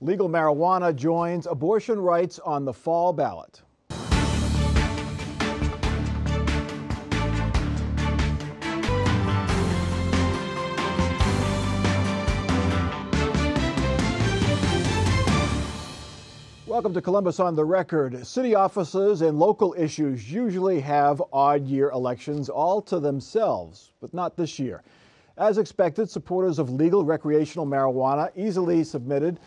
Legal marijuana joins abortion rights on the fall ballot. Welcome to Columbus on the Record. City offices and local issues usually have odd-year elections all to themselves, but not this year. As expected, supporters of legal recreational marijuana easily submitted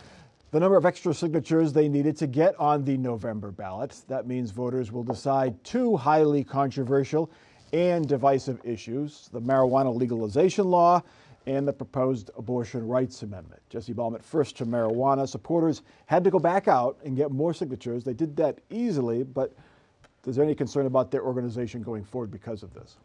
the number of extra signatures they needed to get on the November ballot. That means voters will decide two highly controversial and divisive issues: the marijuana legalization law and the proposed abortion rights amendment. Jesse Ballmet, first to marijuana. Supporters had to go back out and get more signatures. They did that easily, but is there any concern about their organization going forward because of this?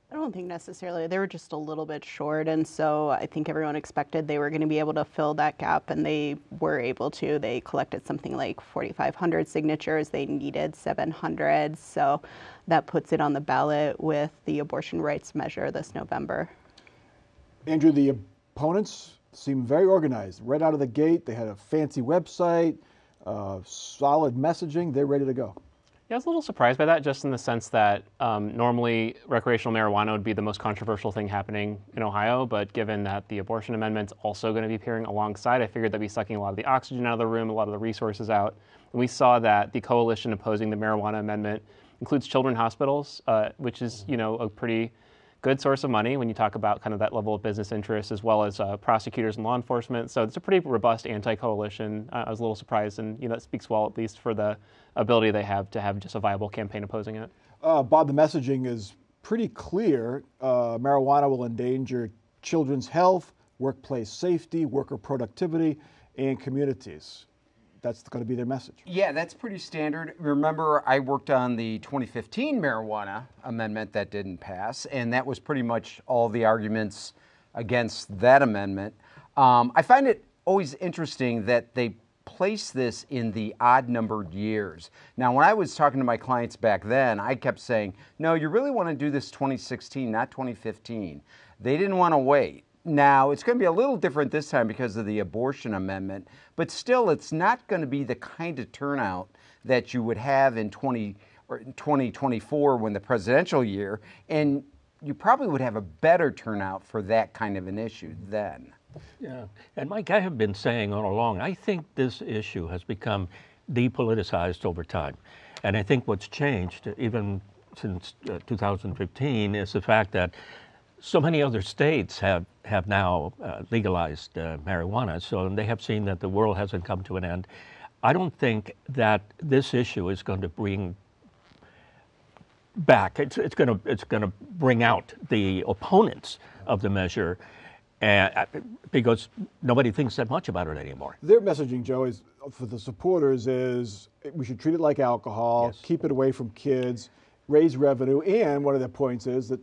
I don't think necessarily. They were just a little bit short, and so I think everyone expected they were going to be able to fill that gap, and they were able to. They collected something like 4,500 signatures. They needed 700, so that puts it on the ballot with the abortion rights measure this November. Andrew, the opponents seem very organized. Right out of the gate, they had a fancy website, solid messaging. They're ready to go. Yeah, I was a little surprised by that, just in the sense that normally recreational marijuana would be the most controversial thing happening in Ohio, but given that the abortion amendment's also going to be appearing alongside, I figured that'd be sucking a lot of the oxygen out of the room, a lot of the resources out. And we saw that the coalition opposing the marijuana amendment includes children's hospitals, which is, a pretty good source of money when you talk about kind of that level of business interest, as well as prosecutors and law enforcement. So it's a pretty robust anti-coalition. I was a little surprised, and that speaks well, at least for the ability they have to have just a viable campaign opposing it. Bob, the messaging is pretty clear. Marijuana will endanger children's health, workplace safety, worker productivity, and communities. That's going to be their message. Yeah, that's pretty standard. Remember, I worked on the 2015 marijuana amendment that didn't pass, and that was pretty much all the arguments against that amendment. I find it always interesting that they place this in the odd-numbered years. Now, when I was talking to my clients back then, I kept saying, no, you really want to do this 2016, not 2015. They didn't want to wait. Now, it's going to be a little different this time because of the abortion amendment, but still, it's not going to be the kind of turnout that you would have in 2024 when the presidential year, and you probably would have a better turnout for that kind of an issue then. Yeah, and Mike, I have been saying all along, I think this issue has become depoliticized over time. And I think what's changed, even since 2015, is the fact that so many other states have now legalized marijuana, so they have seen that the world hasn't come to an end. I don't think that this issue is going to bring back. It's going to bring out the opponents of the measure, because nobody thinks that much about it anymore. Their messaging, Joe, is for the supporters is we should treat it like alcohol, yes, keep it away from kids, raise revenue, and one of their points is that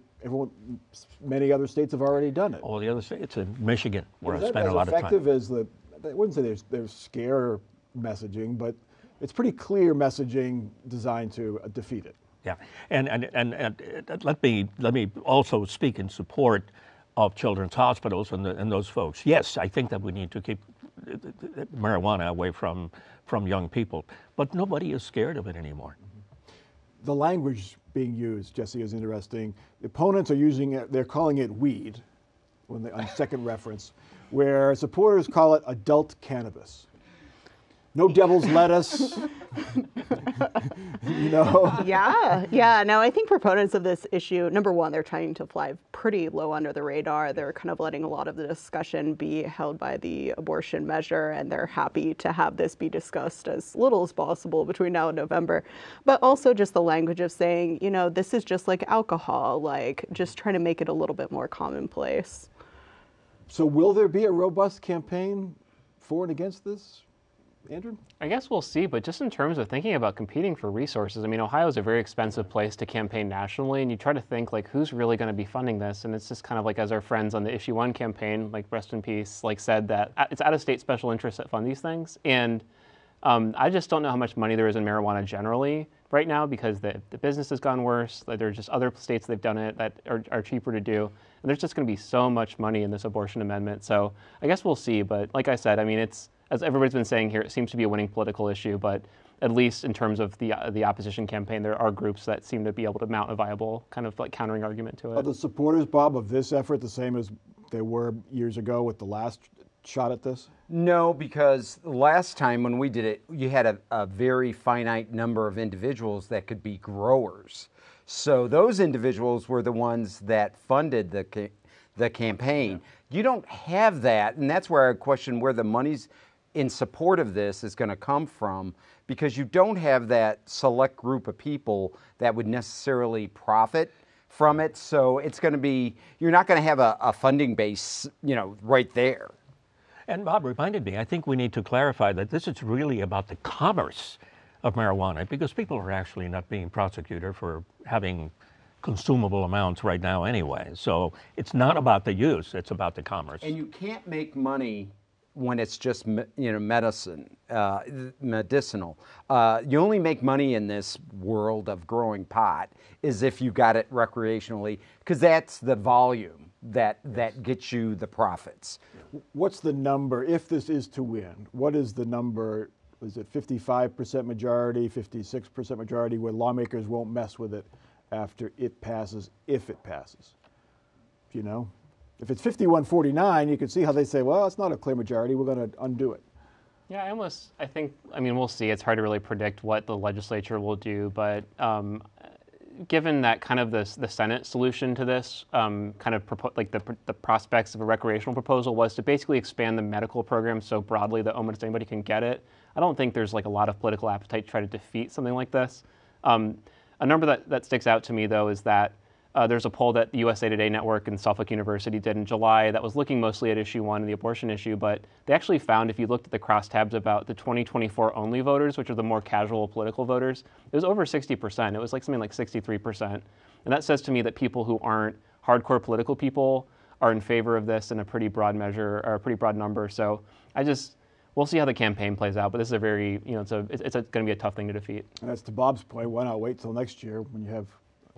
many other states have already done it. All the other states, in Michigan, where I spent a lot of time. As effective as I wouldn't say there's scare messaging, but it's pretty clear messaging designed to defeat it. Yeah, and let me also speak in support of children's hospitals and those folks. Yes, I think that we need to keep marijuana away from young people, but nobody is scared of it anymore. The language being used, Jesse, is interesting. The opponents are using it, they're calling it weed on second reference, where supporters call it adult cannabis. No devil's lettuce. Yeah. No, I think proponents of this issue, number one, they're trying to fly pretty low under the radar. They're kind of letting a lot of the discussion be held by the abortion measure, and they're happy to have this be discussed as little as possible between now and November. But also just the language of saying, this is just like alcohol, like just trying to make it a little bit more commonplace. So will there be a robust campaign for and against this? Andrew? I guess we'll see, but just in terms of thinking about competing for resources, I mean, Ohio is a very expensive place to campaign nationally, and you try to think, who's really going to be funding this? And it's just kind of like, as our friends on the Issue 1 campaign, rest in peace, said that it's out-of-state special interests that fund these things. And I just don't know how much money there is in marijuana generally right now, because the business has gone worse. There are just other states they've done it that are cheaper to do. And there's just going to be so much money in this abortion amendment. So I guess we'll see. But like I said, I mean, it's as everybody's been saying here, it seems to be a winning political issue, but at least in terms of the opposition campaign, there are groups that seem to be able to mount a viable kind of like countering argument to it. Are the supporters, Bob, of this effort the same as they were years ago with the last shot at this? No, because last time when we did it, you had a very finite number of individuals that could be growers. So those individuals were the ones that funded the campaign. Yeah. You don't have that, and that's where I question where the money's in support of this is going to come from, because you don't have that select group of people that would necessarily profit from it. So it's going to be, you're not going to have a funding base, right there. And Bob reminded me, I think we need to clarify that this is really about the commerce of marijuana, because people are actually not being prosecuted for having consumable amounts right now anyway. So it's not about the use, it's about the commerce. And you can't make money when it's just medicinal. You only make money in this world of growing pot is if you got it recreationally, because that's the volume that gets you the profits. What's the number, if this is to win, what is the number? Is it 55% majority, 56% majority, where lawmakers won't mess with it after it passes, if it passes? Do you know? If it's 51-49, you can see how they say, well, it's not a clear majority, we're going to undo it. Yeah, I mean, we'll see. It's hard to really predict what the legislature will do, but given that kind of the Senate solution to this, kind of the prospects of a recreational proposal was to basically expand the medical program so broadly that almost anybody can get it, I don't think there's like a lot of political appetite to try to defeat something like this. A number that sticks out to me, though, is that there's a poll that the USA Today Network and Suffolk University did in July that was looking mostly at issue 1, the abortion issue, but they actually found, if you looked at the crosstabs about the 2024 only voters, which are the more casual political voters, it was over 60%. It was like something like 63%. And that says to me that people who aren't hardcore political people are in favor of this in a pretty broad measure, or a pretty broad number. So we'll see how the campaign plays out, but this is a very, it's going to be a tough thing to defeat. And that's to Bob's point, why not wait till next year when you have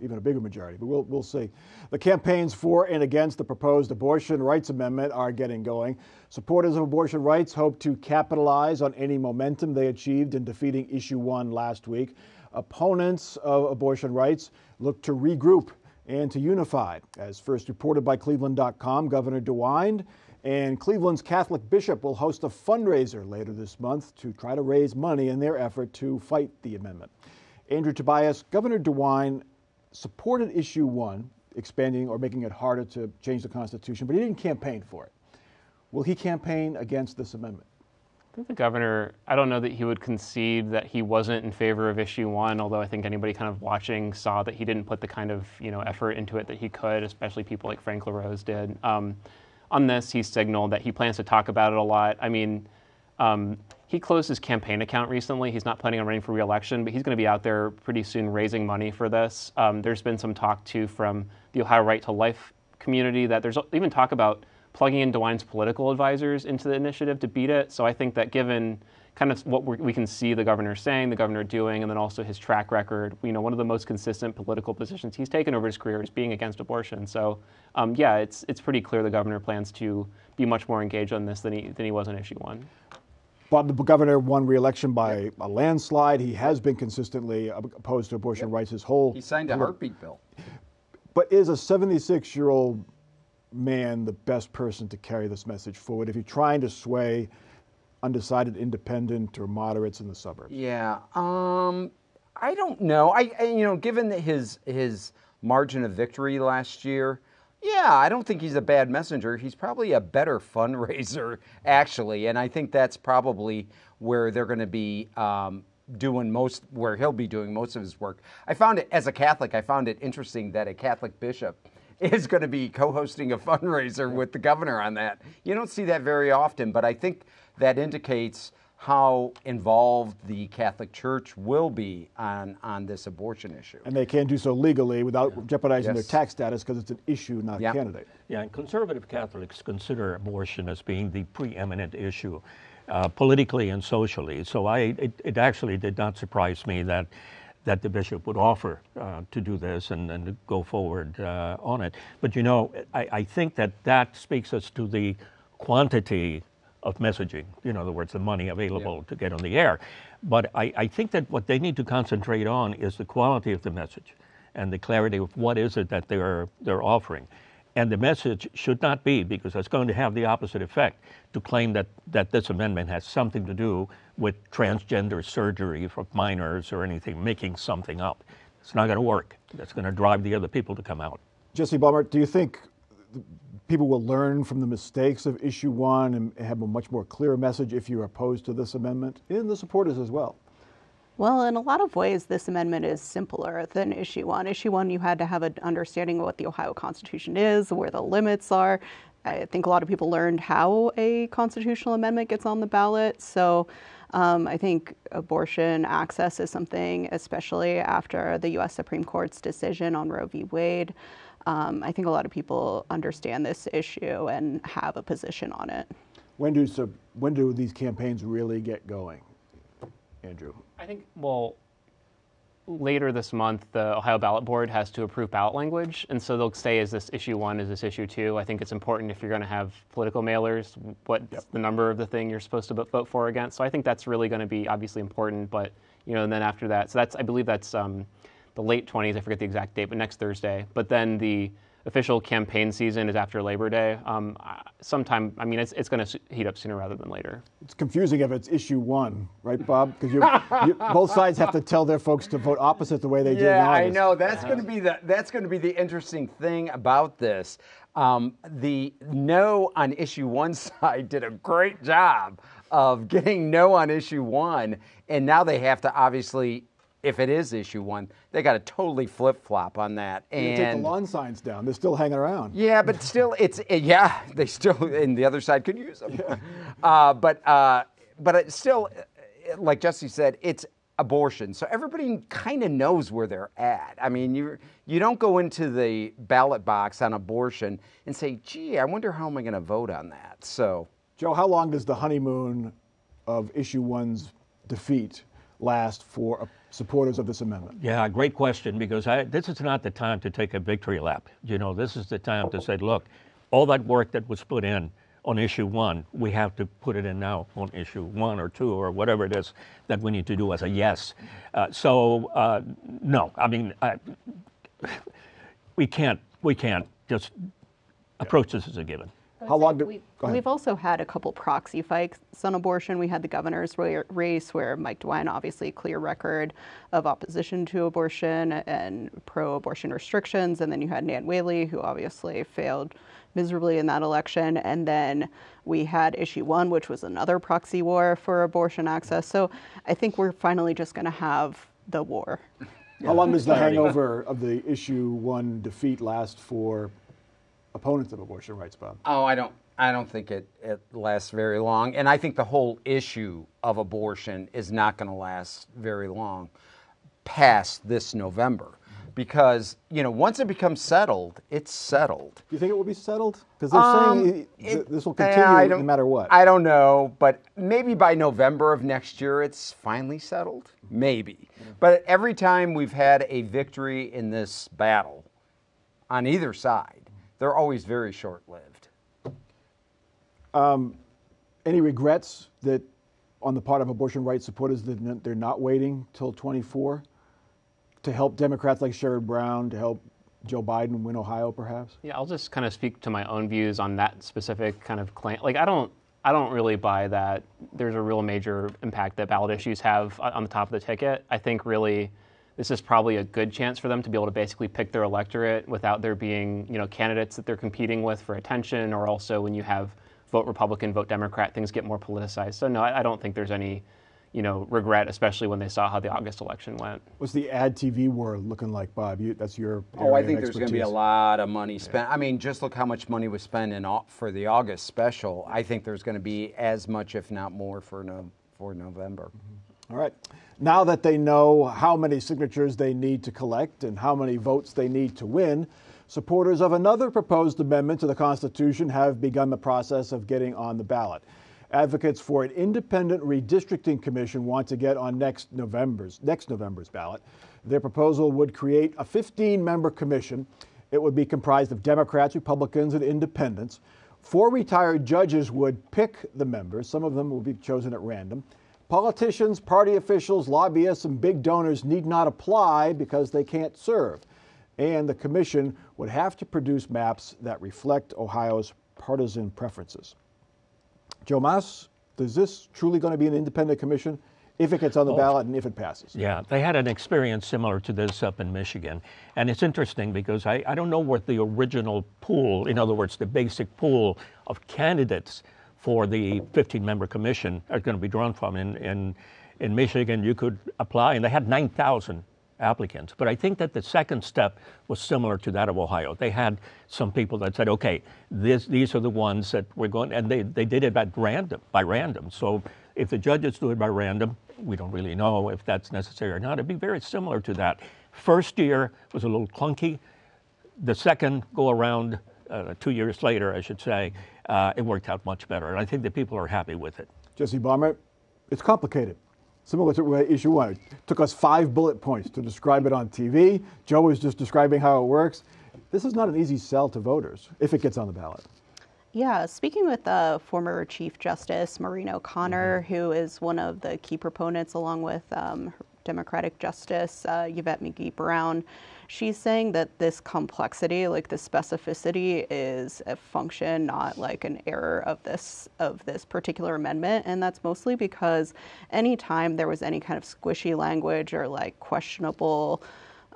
even a bigger majority, but we'll see. The campaigns for and against the proposed abortion rights amendment are getting going. Supporters of abortion rights hope to capitalize on any momentum they achieved in defeating issue 1 last week. Opponents of abortion rights look to regroup and to unify. As first reported by Cleveland.com, Governor DeWine and Cleveland's Catholic bishop will host a fundraiser later this month to try to raise money in their effort to fight the amendment. Andrew Tobias, Governor DeWine supported issue 1, expanding or making it harder to change the Constitution, but he didn't campaign for it. Will he campaign against this amendment? I think the governor, I don't know that he would concede that he wasn't in favor of issue 1, although I think anybody kind of watching saw that he didn't put the kind of effort into it that he could, especially people like Frank LaRose did. On this, he signaled that he plans to talk about it a lot. I mean, he closed his campaign account recently. He's not planning on running for re-election, but he's going to be out there pretty soon raising money for this. There's been some talk, too, from the Ohio Right to Life community that there's even talk about plugging in DeWine's political advisors into the initiative to beat it. So I think that given kind of what we can see the governor saying, the governor doing, and then also his track record, one of the most consistent political positions he's taken over his career is being against abortion. So yeah, it's pretty clear the governor plans to be much more engaged on this than he was on issue 1. Bob, the governor won re-election by a landslide. He has been consistently opposed to abortion rights his whole He signed a heartbeat bill. But is a 76-year-old man the best person to carry this message forward if you're trying to sway undecided independent or moderates in the suburbs? Yeah, I don't know. I given his margin of victory last year, yeah, I don't think he's a bad messenger. He's probably a better fundraiser, actually, and I think that's probably where they're going to be where he'll be doing most of his work. I found it, as a Catholic, interesting that a Catholic bishop is going to be co-hosting a fundraiser with the governor on that. You don't see that very often, but I think that indicates how involved the Catholic Church will be on this abortion issue. And they can't do so legally without jeopardizing their tax status because it's an issue, not a candidate. Yeah, and conservative Catholics consider abortion as being the preeminent issue politically and socially. So it actually did not surprise me that the bishop would offer to do this and to go forward on it. But I think that speaks us to the quantity of messaging. In other words, the money available to get on the air. But I think that what they need to concentrate on is the quality of the message and the clarity of what is it that they're offering. And the message should not be, because that's going to have the opposite effect, to claim that this amendment has something to do with transgender surgery for minors or anything, making something up. It's not going to work. That's going to drive the other people to come out. Jesse Blumert, do you think people will learn from the mistakes of issue 1 and have a much more clear message if you're opposed to this amendment, and the supporters as well? Well, in a lot of ways, this amendment is simpler than issue 1. Issue 1, you had to have an understanding of what the Ohio Constitution is, where the limits are. I think a lot of people learned how a constitutional amendment gets on the ballot. So I think abortion access is something, especially after the U.S. Supreme Court's decision on Roe v. Wade. I think a lot of people understand this issue and have a position on it. When do these campaigns really get going, Andrew? I think, well, later this month, the Ohio Ballot Board has to approve ballot language, and so they'll say, is this issue 1, is this issue 2? I think it's important if you're going to have political mailers, what's the number of the thing you're supposed to vote for or against. So I think that's really going to be obviously important, but, and then after that, so I believe that's the late 20s, I forget the exact date, but next Thursday. But then the official campaign season is after Labor Day. Sometime, it's going to heat up sooner rather than later. It's confusing if it's issue 1, right, Bob? Because both sides have to tell their folks to vote opposite the way they did in August. Yeah, I know. That's going to be the interesting thing about this. The no on issue 1 side did a great job of getting no on issue 1, and now they have to obviously, if it is issue 1, they got to totally flip-flop on that. And take the lawn signs down. They're still hanging around. Yeah, but still, they still, and the other side could use them. Yeah. But it's still, like Jesse said, it's abortion. So everybody kind of knows where they're at. I mean, you don't go into the ballot box on abortion and say, gee, I wonder how am I going to vote on that. So, Joe, how long does the honeymoon of issue 1's defeat last for supporters of this amendment? Yeah, great question, because this is not the time to take a victory lap. This is the time to say, look, all that work that was put in on issue 1, we have to put it in now on issue 1 or 2 or whatever it is that we need to do as a yes. No, we can't just approach this as a given. How long We've also had a couple proxy fights on abortion. We had the governor's race where Mike DeWine, obviously clear record of opposition to abortion and pro-abortion restrictions. And then you had Nan Whaley, who obviously failed miserably in that election. And then we had issue 1, which was another proxy war for abortion access. So I think we're finally just going to have the war. How long does the hangover of the issue 1 defeat last for opponents of abortion rights, Bob? Oh, I don't think it lasts very long. And I think the whole issue of abortion is not going to last very long past this November. Because, once it becomes settled, it's settled. Do you think it will be settled? Because they're saying this will continue no matter what. I don't know, but maybe by November of next year it's finally settled. Maybe. But every time we've had a victory in this battle on either side, they're always very short-lived. Any regrets that on the part of abortion rights supporters that they're not waiting till 24 to help Democrats like Sherrod Brown, to help Joe Biden win Ohio, perhaps? Yeah, I'll just kind of speak to my own views on that specific kind of claim. Like, I don't really buy that there's a real major impact that ballot issues have on the top of the ticket. I think really this is probably a good chance for them to be able to basically pick their electorate without there being, candidates that they're competing with for attention, or also when you have vote Republican, vote Democrat, things get more politicized. So no, I don't think there's any, regret, especially when they saw how the August election went. What's the ad TV war looking like, Bob? That's your area. Oh, I think there's going to be a lot of money spent. I mean, just look how much money was spent for the August special. I think there's going to be as much, if not more, for November. Mm-hmm. All right. Now that they know how many signatures they need to collect and how many votes they need to win, supporters of another proposed amendment to the Constitution have begun the process of getting on the ballot. Advocates for an independent redistricting commission want to get on next November's ballot. Their proposal would create a 15-member commission. It would be comprised of Democrats, Republicans, and independents. 4 retired judges would pick the members. Some of them will be chosen at random. Politicians, party officials, lobbyists, and big donors need not apply because they can't serve. And the commission would have to produce maps that reflect Ohio's partisan preferences. Joe Mas, is this truly going to be an independent commission if it gets on the ballot and if it passes? Yeah, they had an experience similar to this up in Michigan. And it's interesting because I don't know what the original pool, in other words, the basic pool of candidates for the 15-member commission are going to be drawn from. In Michigan, you could apply, and they had 9,000 applicants. But I think that the second step was similar to that of Ohio. They had some people that said, okay, these are the ones that we're going, and they did it by random. So if the judges do it by random, we don't really know if that's necessary or not. It'd be very similar to that. First year was a little clunky. The second go around, 2 years later, I should say, it worked out much better. And I think that people are happy with it. Jesse Baumert, it's complicated. Similar to issue 1. It took us 5 bullet points to describe it on TV. Joe was just describing how it works. This is not an easy sell to voters if it gets on the ballot. Yeah, speaking with former Chief Justice Maureen O'Connor, who is one of the key proponents along with Democratic Justice Yvette McGee-Brown, she's saying that this complexity, like the specificity, is a function, not like an error of this particular amendment. And that's mostly because anytime there was any kind of squishy language or like questionable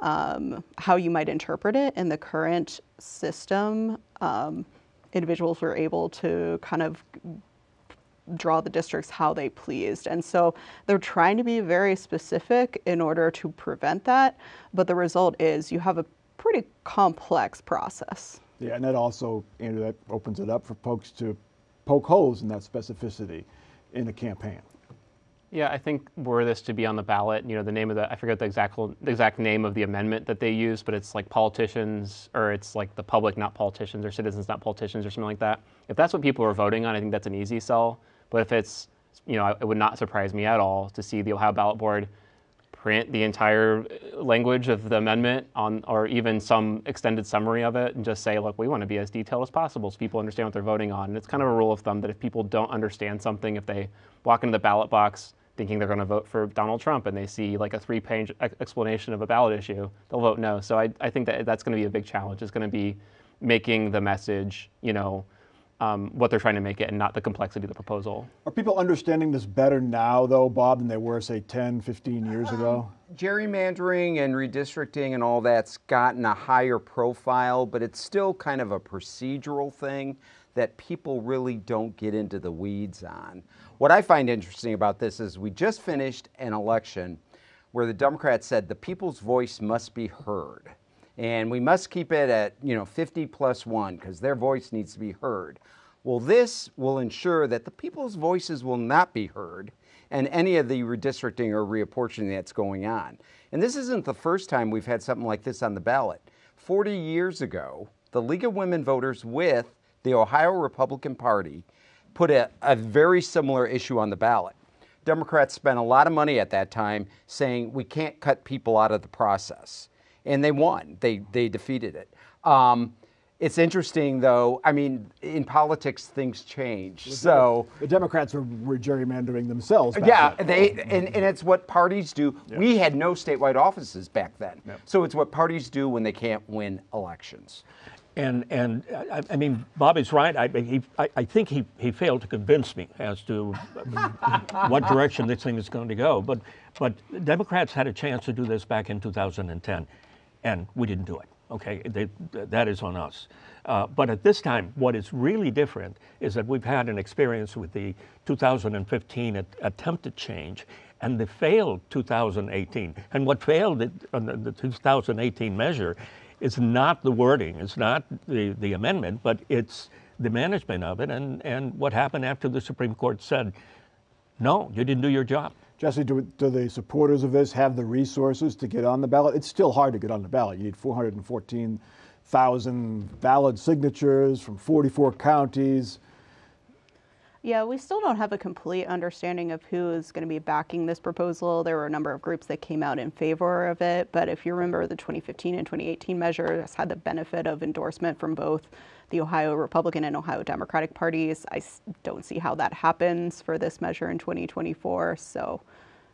how you might interpret it in the current system, individuals were able to kind of draw the districts how they pleased. And so they're trying to be very specific in order to prevent that. But the result is you have a pretty complex process. Yeah, and that also, Andrew, that opens it up for folks to poke holes in that specificity in a campaign. Yeah, I think were this to be on the ballot, the name of I forget the exact name of the amendment that they use, but it's like politicians, or it's like the public, not politicians, or citizens, not politicians, or something like that. If that's what people are voting on, I think that's an easy sell. But if it's, it would not surprise me at all to see the Ohio Ballot Board print the entire language of the amendment on, or even some extended summary of it, and just say, look, we want to be as detailed as possible so people understand what they're voting on. And it's kind of a rule of thumb that if people don't understand something, if they walk into the ballot box thinking they're going to vote for Donald Trump and they see like a 3-page explanation of a ballot issue, they'll vote no. So I think that that's going to be a big challenge. It's going to be making the message, what they're trying to make it and not the complexity of the proposal. Are people understanding this better now, though, Bob, than they were, say, 10, 15 years ago? Gerrymandering and redistricting and all that's gotten a higher profile, but it's still kind of a procedural thing that people really don't get into the weeds on. What I find interesting about this is we just finished an election where the Democrats said the people's voice must be heard. And we must keep it at 50+1 because their voice needs to be heard. Well, this will ensure that the people's voices will not be heard in any of the redistricting or reapportioning that's going on. And this isn't the first time we've had something like this on the ballot. 40 years ago, the League of Women Voters with the Ohio Republican Party put a very similar issue on the ballot. Democrats spent a lot of money at that time saying we can't cut people out of the process. And they won. They defeated it. It's interesting, though. I mean, in politics, things change. So the Democrats were gerrymandering themselves. Yeah, and it's what parties do. Yeah. We had no statewide offices back then. Yeah. So it's what parties do when they can't win elections. And I mean, Bobby's right. I think he failed to convince me as to what direction this thing is going to go. But Democrats had a chance to do this back in 2010, and we didn't do it. Okay, that is on us. But at this time, what is really different is that we've had an experience with the 2015 attempted change and the failed 2018. And what failed on the 2018 measure is not the wording, it's not the amendment, but it's the management of it and what happened after the Supreme Court said, no, you didn't do your job. Jesse, do the supporters of this have the resources to get on the ballot? It's still hard to get on the ballot. You need 414,000 valid signatures from 44 counties. Yeah, we still don't have a complete understanding of who is going to be backing this proposal. There were a number of groups that came out in favor of it, but if you remember, the 2015 and 2018 measures had the benefit of endorsement from both the Ohio Republican and Ohio Democratic parties. I don't see how that happens for this measure in 2024. So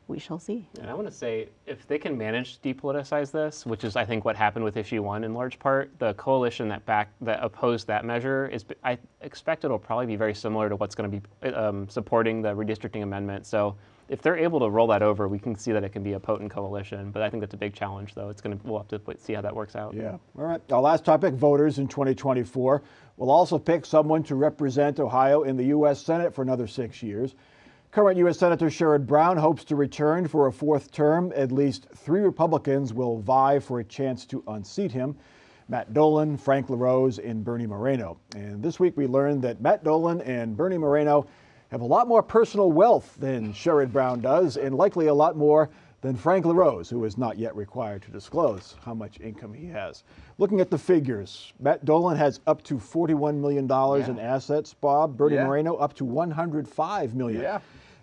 we shall see. And I want to say, if they can manage to depoliticize this, which is, I think, what happened with Issue 1 in large part, the coalition that opposed that measure, I expect it'll probably be very similar to what's going to be supporting the redistricting amendment. So if they're able to roll that over, we can see that it can be a potent coalition. But I think that's a big challenge, though. We'll have to see how that works out. Yeah. All right. Our last topic, voters in 2024 will also pick someone to represent Ohio in the U.S. Senate for another 6 years. Current U.S. Senator Sherrod Brown hopes to return for a fourth term. At least 3 Republicans will vie for a chance to unseat him: Matt Dolan, Frank LaRose, and Bernie Moreno. And this week we learned that Matt Dolan and Bernie Moreno have a lot more personal wealth than Sherrod Brown does, and likely a lot more than Frank LaRose, who is not yet required to disclose how much income he has. Looking at the figures, Matt Dolan has up to $41 million in assets, Bob. Bernie Moreno up to $105 million. Yeah.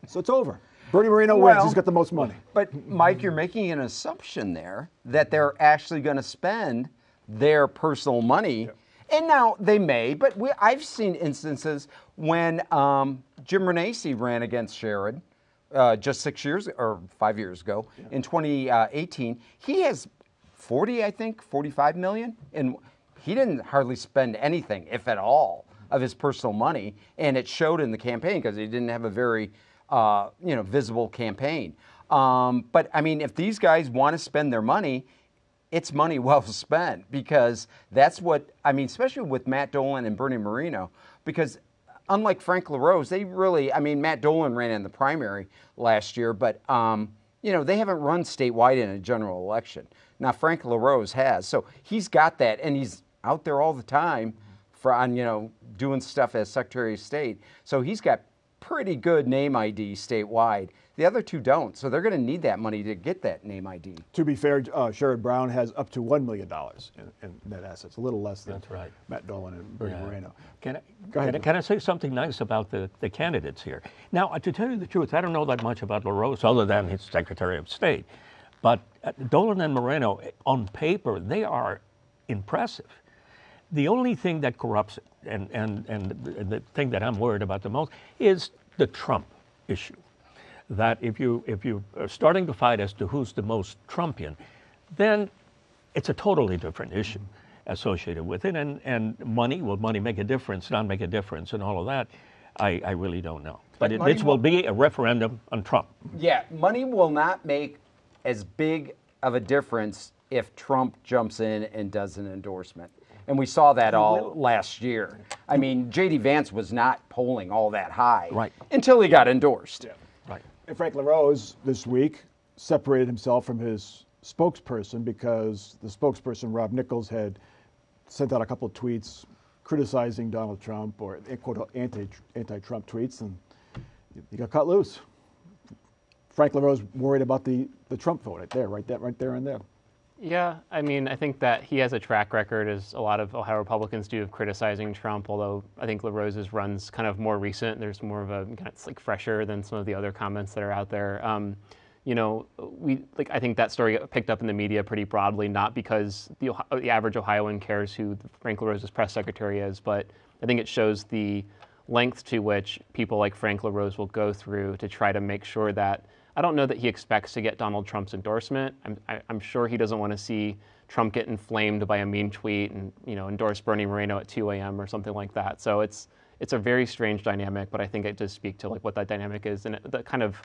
So it's over. Bernie Moreno wins. He's got the most money. But, Mike, you're making an assumption there that they're actually going to spend their personal money. Yep. And now they may, but I've seen instances when Jim Renacci ran against Sherrod just 6 years or 5 years ago in 2018. He has 45 million, and he didn't hardly spend anything, if at all, of his personal money, and it showed in the campaign because he didn't have a very visible campaign. But I mean, if these guys want to spend their money, it's money well spent, because that's what, I mean, especially with Matt Dolan and Bernie Moreno, because unlike Frank LaRose, Matt Dolan ran in the primary last year, but, they haven't run statewide in a general election. Now, Frank LaRose has, so he's got that, and he's out there all the time doing stuff as Secretary of State. So he's got pretty good name ID statewide. The other two don't, so they're going to need that money to get that name ID. To be fair, Sherrod Brown has up to $1 million in net assets, a little less than Matt Dolan and Bernie Moreno. Can I say something nice about the candidates here? Now, to tell you the truth, I don't know that much about LaRose other than his Secretary of State. But Dolan and Moreno, on paper, they are impressive. The only thing that corrupts it, and the thing that I'm worried about the most, is the Trump issue. That if you are starting to fight as to who's the most Trumpian, then it's a totally different issue associated with it. And money, will money make a difference, not make a difference, and all of that, I really don't know. But this will be a referendum on Trump. Yeah, money will not make as big of a difference if Trump jumps in and does an endorsement. And we saw that all last year. I mean, J.D. Vance was not polling all that high until he got endorsed. Yeah. Right. And Frank LaRose this week separated himself from his spokesperson because the spokesperson, Rob Nichols, had sent out a couple of tweets criticizing Donald Trump, or quote anti-Trump tweets, and he got cut loose. Frank LaRose worried about the Trump vote right there and there. Yeah, I mean, I think that he has a track record, as a lot of Ohio Republicans do, of criticizing Trump, although I think LaRose's run's kind of more recent. There's more of it's like fresher than some of the other comments that are out there. I think that story got picked up in the media pretty broadly, not because the average Ohioan cares who Frank LaRose's press secretary is, but I think it shows the length to which people like Frank LaRose will go through to try to make sure that, I don't know that he expects to get Donald Trump's endorsement. I'm sure he doesn't want to see Trump get inflamed by a mean tweet and endorse Bernie Moreno at 2 a.m. or something like that. So it's a very strange dynamic, but I think it does speak to what that dynamic is, and the kind of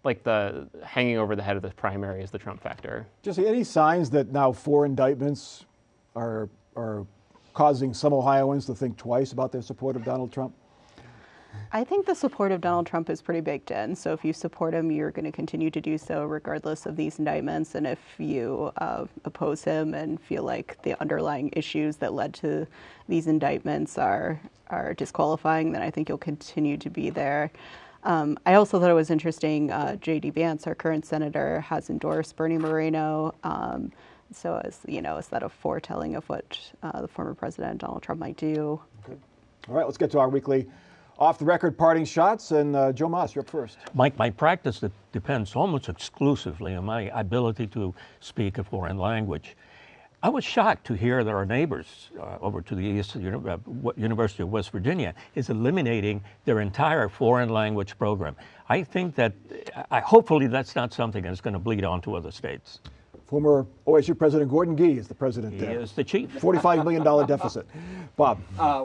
the hanging over the head of the primary is the Trump factor. Jesse, any signs that now 4 indictments are causing some Ohioans to think twice about their support of Donald Trump? I think the support of Donald Trump is pretty baked in. So if you support him, you're going to continue to do so regardless of these indictments. And if you oppose him and feel like the underlying issues that led to these indictments are disqualifying, then I think you'll continue to be there. I also thought it was interesting, J.D. Vance, our current senator, has endorsed Bernie Moreno. So is that a foretelling of what the former president Donald Trump might do? Okay. All right, let's get to our weekly off-the-record parting shots, and Joe Moss, you're up first. Mike, my practice depends almost exclusively on my ability to speak a foreign language. I was shocked to hear that our neighbors over to the east, University of West Virginia, is eliminating their entire foreign language program. I think that, hopefully that's not something that's going to bleed on to other states. Former OSU President Gordon Gee is the president there. He is the chief. $45 million deficit. Bob.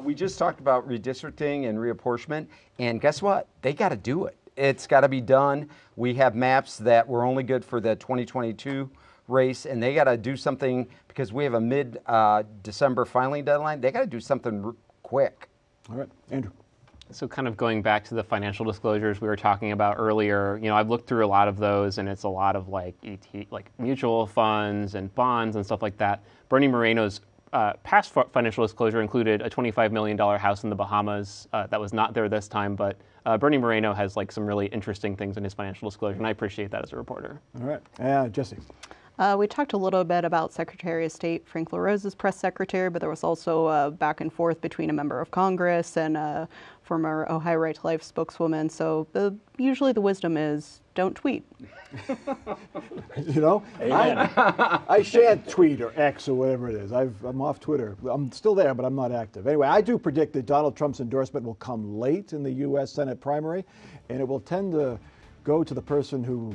We just talked about redistricting and reapportionment, and guess what? They got to do it. It's got to be done. We have maps that were only good for the 2022 race, and they got to do something because we have a mid-December filing deadline. They got to do something quick. All right, Andrew. So kind of going back to the financial disclosures we were talking about earlier, I've looked through a lot of those, and it's a lot of like mutual funds and bonds and stuff like that. Bernie Moreno's past financial disclosure included a $25 million house in the Bahamas that was not there this time, but Bernie Moreno has like some really interesting things in his financial disclosure, and I appreciate that as a reporter. All right, Jesse. We talked a little bit about Secretary of State Frank LaRosa's press secretary, but there was also back and forth between a member of Congress and a former Ohio Right to Life spokeswoman. So usually the wisdom is don't tweet. I shan't tweet or X or whatever it is. I'm off Twitter. I'm still there, but I'm not active. Anyway, I do predict that Donald Trump's endorsement will come late in the U.S. Senate primary, and it will tend to go to the person who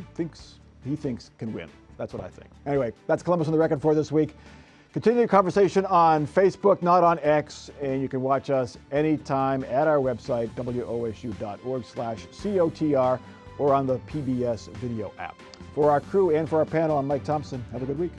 he thinks can win. That's what I think. Anyway, that's Columbus on the Record for this week. Continue the conversation on Facebook, not on X, and you can watch us anytime at our website, wosu.org/COTR, or on the PBS video app. For our crew and for our panel, I'm Mike Thompson. Have a good week.